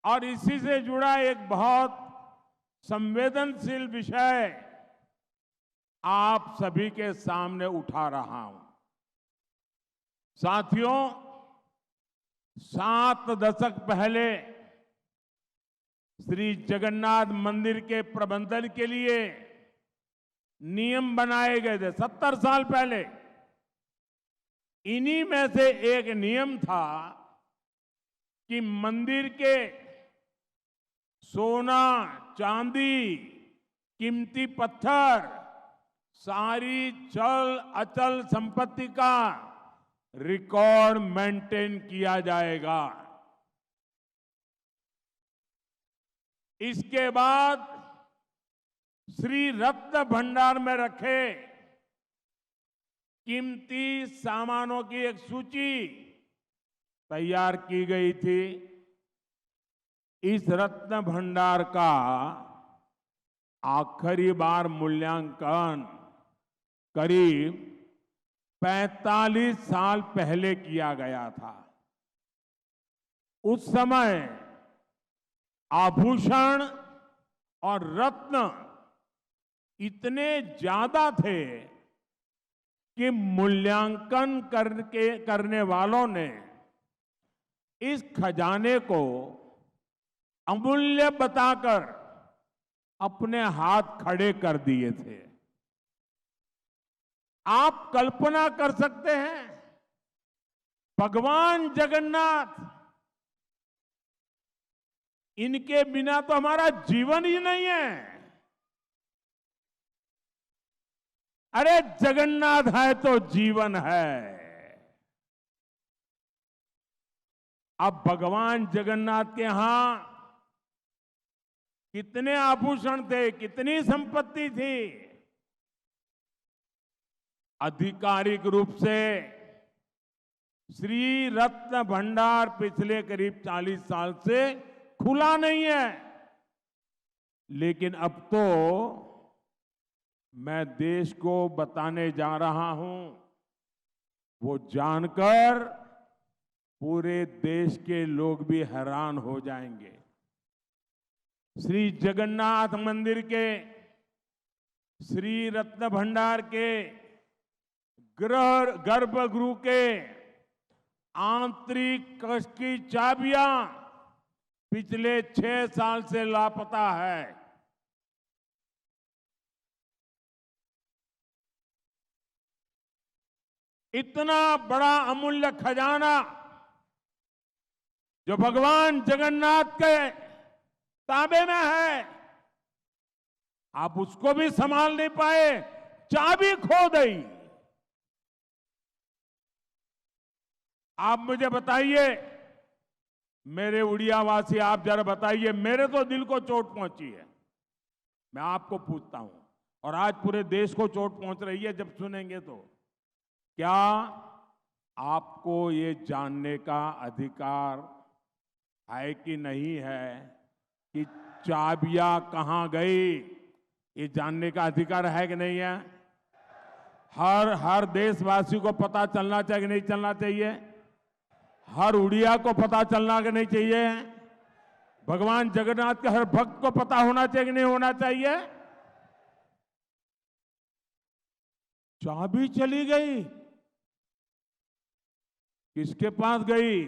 और इसी से जुड़ा एक बहुत संवेदनशील विषय आप सभी के सामने उठा रहा हूं। साथियों, 7 दशक पहले श्री जगन्नाथ मंदिर के प्रबंधन के लिए नियम बनाए गए थे। 70 साल पहले इन्हीं में से एक नियम था कि मंदिर के सोना, चांदी, कीमती पत्थर, सारी चल अचल संपत्ति का रिकॉर्ड मेंटेन किया जाएगा। इसके बाद श्री रत्न भंडार में रखे कीमती सामानों की एक सूची तैयार की गई थी। इस रत्न भंडार का आखिरी बार मूल्यांकन करीब 45 साल पहले किया गया था। उस समय आभूषण और रत्न इतने ज्यादा थे कि मूल्यांकन करने वालों ने इस खजाने को अमूल्य बताकर अपने हाथ खड़े कर दिए थे। आप कल्पना कर सकते हैं, भगवान जगन्नाथ, इनके बिना तो हमारा जीवन ही नहीं है। अरे जगन्नाथ है तो जीवन है। अब भगवान जगन्नाथ के यहां कितने आभूषण थे, कितनी संपत्ति थी, आधिकारिक रूप से श्री रत्न भंडार पिछले करीब 40 साल से खुला नहीं है। लेकिन अब तो मैं देश को बताने जा रहा हूं, वो जानकर पूरे देश के लोग भी हैरान हो जाएंगे। श्री जगन्नाथ मंदिर के श्री रत्न भंडार के गर्भगृह के आंतरिक कक्ष की चाबियां पिछले 6 साल से लापता है। इतना बड़ा अमूल्य खजाना जो भगवान जगन्नाथ के ताबे में है, आप उसको भी संभाल नहीं पाए, चाबी खो गई। आप मुझे बताइए, मेरे उड़ियावासी, आप जरा बताइए, मेरे तो दिल को चोट पहुंची है। मैं आपको पूछता हूं, और आज पूरे देश को चोट पहुंच रही है जब सुनेंगे तो, क्या आपको ये जानने का अधिकार है कि नहीं है कि चाबियां कहां गई? ये जानने का अधिकार है कि नहीं है? हर देशवासी को पता चलना चाहिए कि नहीं चलना चाहिए? हर उड़िया को पता चलना कि नहीं चाहिए? भगवान जगन्नाथ के हर भक्त को पता होना चाहिए कि नहीं होना चाहिए? चाबी चली गई, किसके पास गई?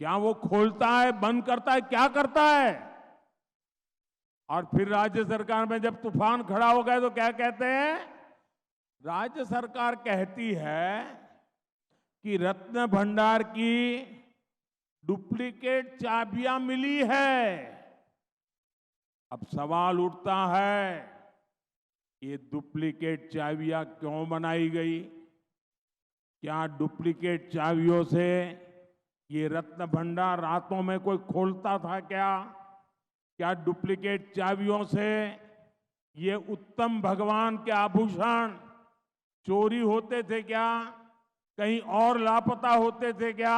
क्या वो खोलता है, बंद करता है, क्या करता है? और फिर राज्य सरकार में जब तूफान खड़ा हो गया तो क्या कहते हैं? राज्य सरकार कहती है कि रत्न भंडार की डुप्लीकेट चाबियां मिली है। अब सवाल उठता है, ये डुप्लीकेट चाबियां क्यों बनाई गई? क्या डुप्लीकेट चाबियों से ये रत्न भंडार रातों में कोई खोलता था क्या? क्या डुप्लीकेट चाबियों से ये उत्तम भगवान के आभूषण चोरी होते थे क्या? कहीं और लापता होते थे क्या?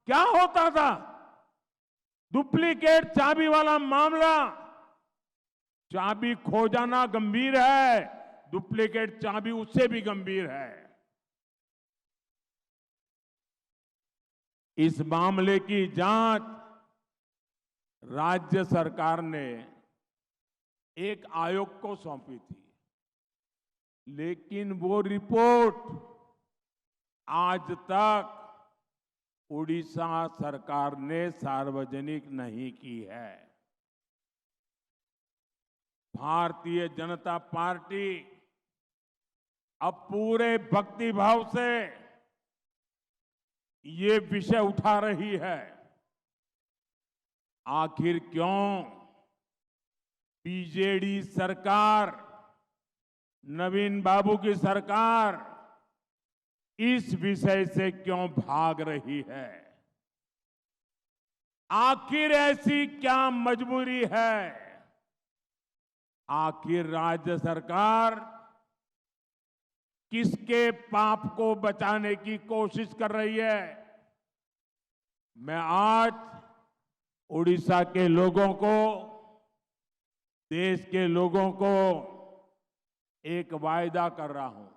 क्या होता था? डुप्लीकेट चाबी वाला मामला, चाबी खो जाना गंभीर है, डुप्लीकेट चाबी उससे भी गंभीर है। इस मामले की जांच राज्य सरकार ने एक आयोग को सौंपी थी, लेकिन वो रिपोर्ट आज तक उड़ीसा सरकार ने सार्वजनिक नहीं की है। भारतीय जनता पार्टी अब पूरे भक्तिभाव से ये विषय उठा रही है। आखिर क्यों बीजेडी सरकार, नवीन बाबू की सरकार इस विषय से क्यों भाग रही है? आखिर ऐसी क्या मजबूरी है? आखिर राज्य सरकार किसके पाप को बचाने की कोशिश कर रही है? मैं आज उड़ीसा के लोगों को, देश के लोगों को एक वायदा कर रहा हूं।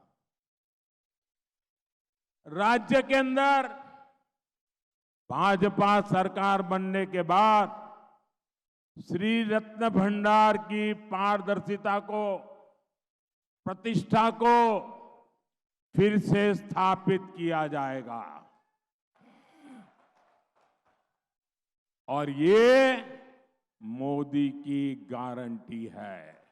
राज्य के अंदर भाजपा सरकार बनने के बाद श्री रत्न भंडार की पारदर्शिता को, प्रतिष्ठा को फिर से स्थापित किया जाएगा। और ये मोदी की गारंटी है।